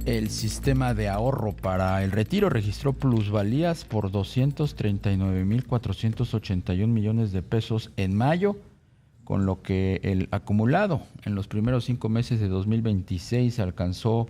El sistema de ahorro para el retiro registró plusvalías por 239.481 millones de pesos en mayo, con lo que el acumulado en los primeros 5 meses de 2026 alcanzó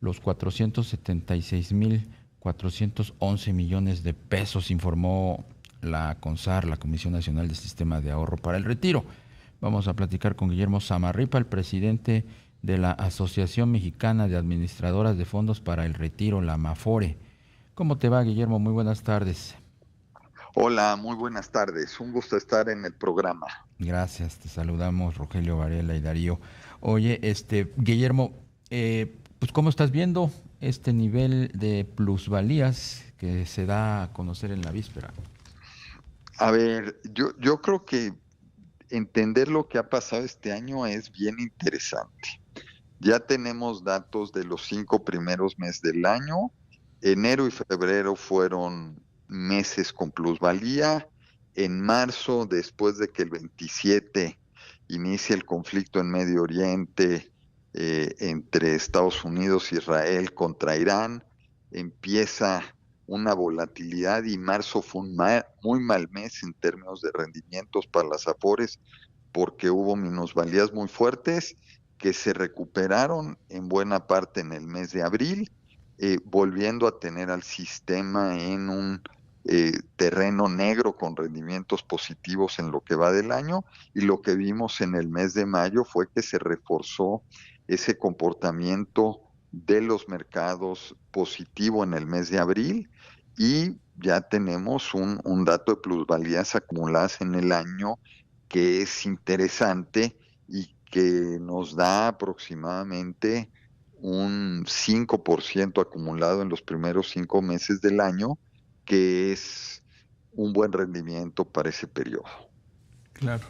los 476.411 millones de pesos, informó la CONSAR, la Comisión Nacional del Sistema de Ahorro para el Retiro. Vamos a platicar con Guillermo Zamarripa, el presidente de la Asociación Mexicana de Administradoras de Fondos para el Retiro, la AMAFORE. ¿Cómo te va, Guillermo? Muy buenas tardes. Hola, muy buenas tardes. Un gusto estar en el programa. Gracias, te saludamos Rogelio Varela y Darío. Oye, Guillermo, pues ¿cómo estás viendo este nivel de plusvalías que se da a conocer en la víspera? A ver, yo creo que entender lo que ha pasado este año es bien interesante. Ya tenemos datos de los 5 primeros meses del año. Enero y febrero fueron meses con plusvalía. En marzo, después de que el 27 inicia el conflicto en Medio Oriente entre Estados Unidos e Israel contra Irán, empieza una volatilidad y marzo fue un muy mal mes en términos de rendimientos para las Afores porque hubo minusvalías muy fuertes que se recuperaron en buena parte en el mes de abril, volviendo a tener al sistema en un terreno negro con rendimientos positivos en lo que va del año, y lo que vimos en el mes de mayo fue que se reforzó ese comportamiento de los mercados positivo en el mes de abril, y ya tenemos un dato de plusvalías acumuladas en el año que es interesante y que nos da aproximadamente un 5% acumulado en los primeros 5 meses del año, que es un buen rendimiento para ese periodo. Claro.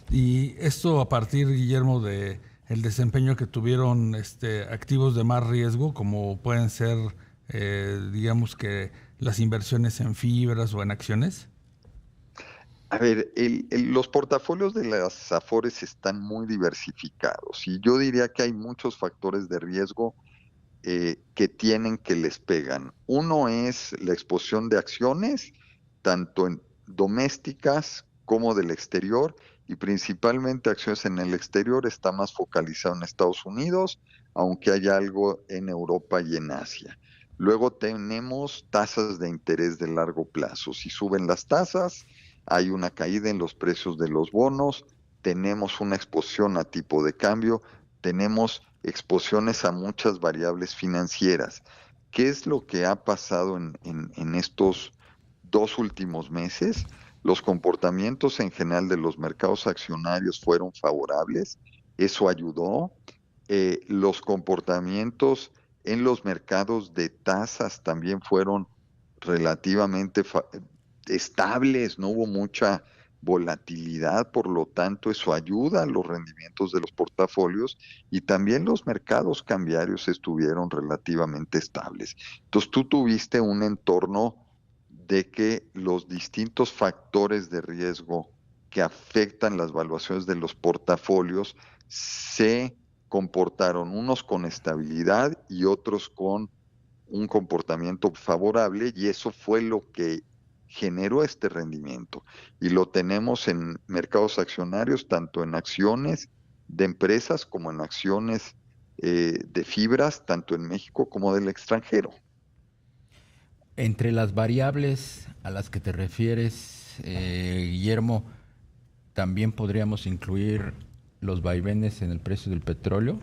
Y esto a partir, Guillermo, de el desempeño que tuvieron activos de más riesgo, como pueden ser, digamos que las inversiones en fibras o en acciones. A ver, los portafolios de las Afores están muy diversificados y yo diría que hay muchos factores de riesgo que tienen que les pegan. Uno es la exposición de acciones, tanto en domésticas como del exterior, y principalmente acciones en el exterior. Está más focalizado en Estados Unidos, aunque hay algo en Europa y en Asia. Luego tenemos tasas de interés de largo plazo. Si suben las tasas, hay una caída en los precios de los bonos, tenemos una exposición a tipo de cambio, tenemos exposiciones a muchas variables financieras. ¿Qué es lo que ha pasado en estos 2 últimos meses? Los comportamientos en general de los mercados accionarios fueron favorables, eso ayudó. Los comportamientos en los mercados de tasas también fueron relativamente estables, no hubo mucha volatilidad, por lo tanto eso ayuda a los rendimientos de los portafolios, y también los mercados cambiarios estuvieron relativamente estables. Entonces tú tuviste un entorno de que los distintos factores de riesgo que afectan las valuaciones de los portafolios se comportaron, unos con estabilidad y otros con un comportamiento favorable, y eso fue lo que generó este rendimiento. Y lo tenemos en mercados accionarios, tanto en acciones de empresas como en acciones de fibras, tanto en México como del extranjero. Entre las variables a las que te refieres, Guillermo, también podríamos incluir los vaivenes en el precio del petróleo.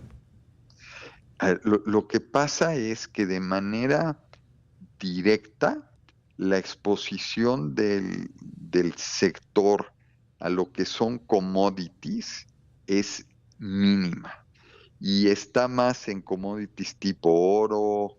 Lo que pasa es que de manera directa, la exposición del sector a lo que son commodities es mínima, y está más en commodities tipo oro,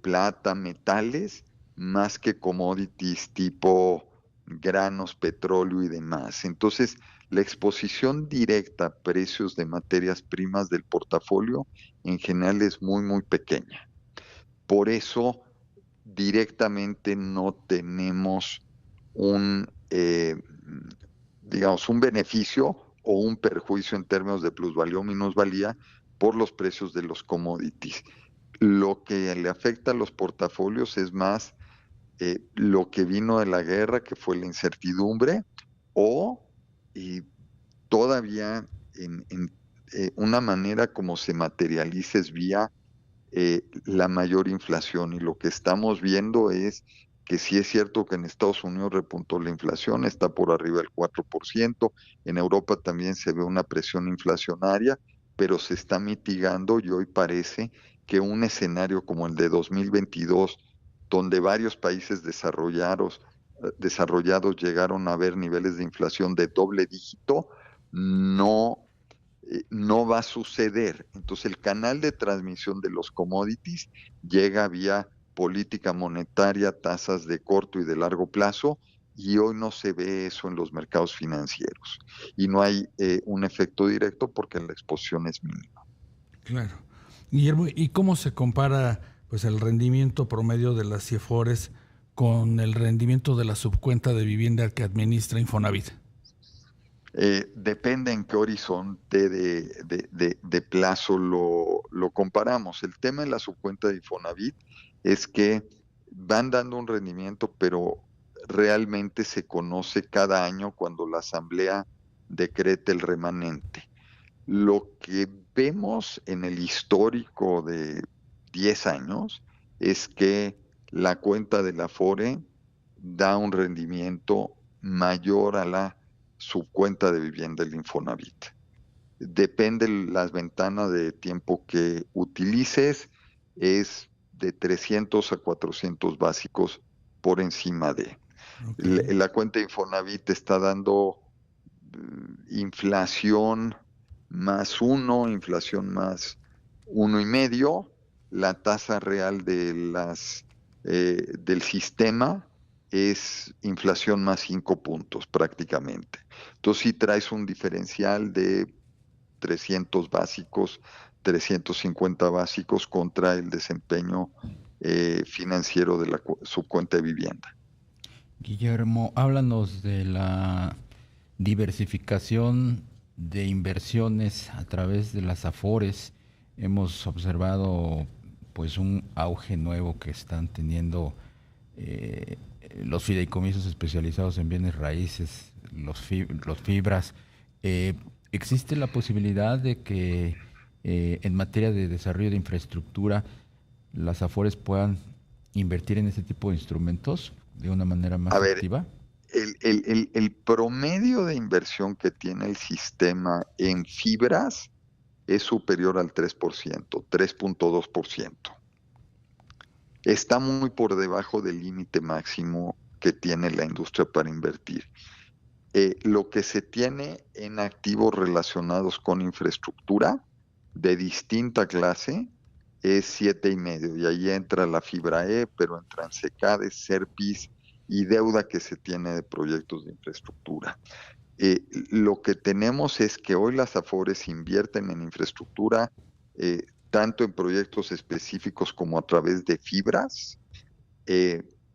plata, metales, más que commodities tipo granos, petróleo y demás. Entonces, la exposición directa a precios de materias primas del portafolio en general es muy, muy pequeña. Por eso, directamente no tenemos un, digamos, un beneficio o un perjuicio en términos de plusvalía o minusvalía por los precios de los commodities. lo que le afecta a los portafolios es más lo que vino de la guerra, que fue la incertidumbre, o todavía en una manera como se materializa es vía la mayor inflación. Y lo que estamos viendo es que sí es cierto que en Estados Unidos repuntó la inflación, está por arriba del 4%, en Europa también se ve una presión inflacionaria, pero se está mitigando y hoy parece que un escenario como el de 2022, donde varios países desarrollados llegaron a ver niveles de inflación de doble dígito, no va a suceder. Entonces el canal de transmisión de los commodities llega vía política monetaria, tasas de corto y de largo plazo, y hoy no se ve eso en los mercados financieros. Y no hay un efecto directo porque la exposición es mínima. Claro. Guillermo, ¿y cómo se compara pues el rendimiento promedio de las CIEFORES con el rendimiento de la subcuenta de vivienda que administra Infonavit? Depende en qué horizonte de plazo lo comparamos. El tema de la subcuenta de Infonavit es que van dando un rendimiento, pero realmente se conoce cada año cuando la asamblea decreta el remanente. Lo que vemos en el histórico de 10 años es que la cuenta de la Afore da un rendimiento mayor a la subcuenta de vivienda del Infonavit. Depende las ventanas de tiempo que utilices, es de 300 a 400 básicos por encima de. Okay. La cuenta de Infonavit está dando inflación más 1, inflación más 1,5. La tasa real de del sistema es inflación más 5 puntos prácticamente. Entonces sí traes un diferencial de 300 básicos, 350 básicos contra el desempeño financiero de la subcuenta de vivienda. Guillermo, háblanos de la diversificación de inversiones a través de las Afores. Hemos observado pues un auge nuevo que están teniendo los fideicomisos especializados en bienes raíces, los fibras. ¿Existe la posibilidad de que en materia de desarrollo de infraestructura las Afores puedan invertir en ese tipo de instrumentos de una manera más activa? El promedio de inversión que tiene el sistema en fibras es superior al 3%, 3.2%. Está muy por debajo del límite máximo que tiene la industria para invertir. Lo que se tiene en activos relacionados con infraestructura de distinta clase es 7,5, y ahí entra la fibra pero entran SECADES, SERPIS y deuda que se tiene de proyectos de infraestructura. Lo que tenemos es que hoy las Afores invierten en infraestructura, tanto en proyectos específicos como a través de fibras,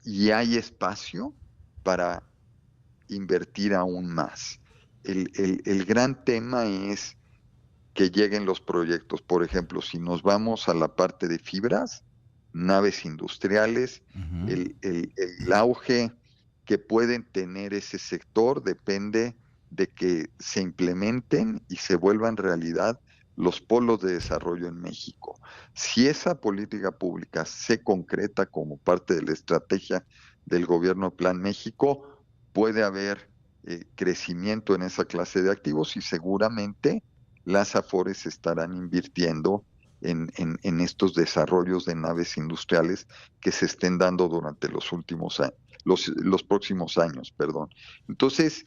y hay espacio para invertir aún más. El gran tema es que lleguen los proyectos. Por ejemplo, si nos vamos a la parte de fibras, naves industriales, el auge que pueden tener ese sector depende de que se implementen y se vuelvan realidad los polos de desarrollo en México. Si esa política pública se concreta como parte de la estrategia del gobierno Plan México, puede haber crecimiento en esa clase de activos y seguramente las Afores estarán invirtiendo en estos desarrollos de naves industriales que se estén dando durante los últimos años, los próximos años, perdón. Entonces,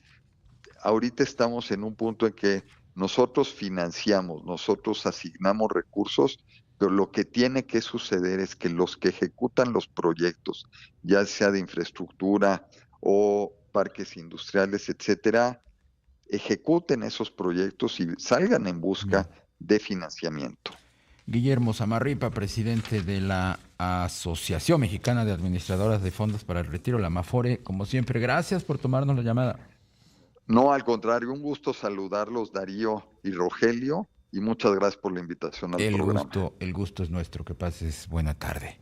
ahorita estamos en un punto en que nosotros financiamos, nosotros asignamos recursos, pero lo que tiene que suceder es que los que ejecutan los proyectos, ya sea de infraestructura o parques industriales, etcétera, ejecuten esos proyectos y salgan en busca de financiamiento. Guillermo Samarripa, presidente de la Asociación Mexicana de Administradoras de Fondos para el Retiro, la AMAFORE, como siempre, gracias por tomarnos la llamada. No, al contrario, un gusto saludarlos, Darío y Rogelio, y muchas gracias por la invitación al programa. El gusto es nuestro. Que pases buena tarde.